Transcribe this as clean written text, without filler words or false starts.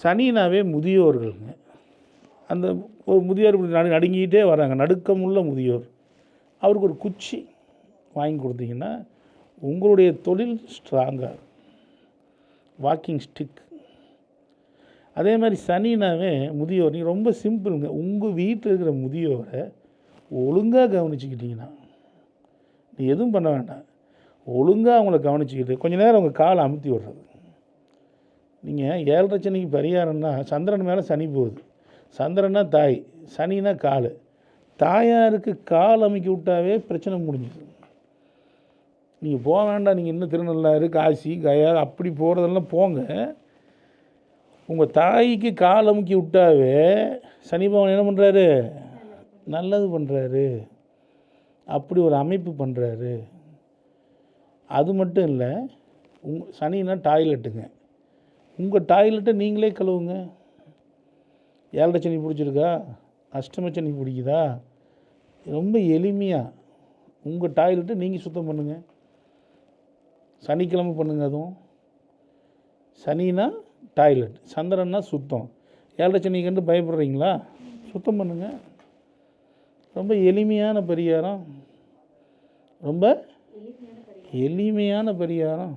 சனினாவே முதியோர்களுங்க. அந்த ஒரு முதியோர் இப்படி நடுங்கிக்கிட்டே வராங்க, நடுக்கமுள்ள முதியோர். அவருக்கு ஒரு குச்சி வாங்கி கொடுத்தீங்கன்னா உங்களுடைய தொழில் ஸ்ட்ராங்காக வாக்கிங் ஸ்டிக். அதே மாதிரி சனினாவே முதியோர், நீங்கள் ரொம்ப சிம்பிளுங்க. உங்கள் வீட்டில் இருக்கிற முதியோரை ஒழுங்காக கவனிச்சுக்கிட்டிங்கன்னா நீ எதுவும் பண்ண வேண்டாம். ஒழுங்காக அவங்கள கவனிச்சுக்கிட்டு கொஞ்சம் நேரம் அவங்க காலை அமுத்தி விடுறது. நீங்கள் 7.5 சனிக்கு பரிகாரம்னா சந்திரன் மேலே சனி போகுது. சந்திரனா தாய், சனினா கால். தாயாருக்கு கால் அமைக்கி விட்டாவே பிரச்சனை முடிஞ்சுது. நீங்கள் போக வேண்டாம், நீங்கள் இன்னும் திருநள்ளாறு, காசி, கயா அப்படி போகிறதெல்லாம் போங்க. உங்கள் தாய்க்கு கால் அமுக்கி விட்டாவே சனி பகவான் என்ன பண்ணுறாரு? நல்லது பண்ணுறாரு. அப்படி ஒரு அமைப்பு பண்ணுறாரு. அது மட்டும் இல்லை, சனினா டாய்லெட்டுங்க. உங்கள் டாய்லெட்டை நீங்களே கழுவுங்க. 7.5 சனி பிடிச்சிருக்கா, அஷ்டம சனி பிடிக்குதா, ரொம்ப எளிமையாக உங்கள் டாய்லெட்டை நீங்கள் சுத்தம் பண்ணுங்கள். சனிக்கிழமை பண்ணுங்கள். அதுவும் சனினா டாய்லெட், சந்திரன்னா சுத்தம். 7.5 சனி கண்டு பயப்படுறீங்களா? சுத்தம் பண்ணுங்கள். ரொம்ப எளிமையான பரிகாரம், ரொம்ப எளிமையான பரிகாரம்.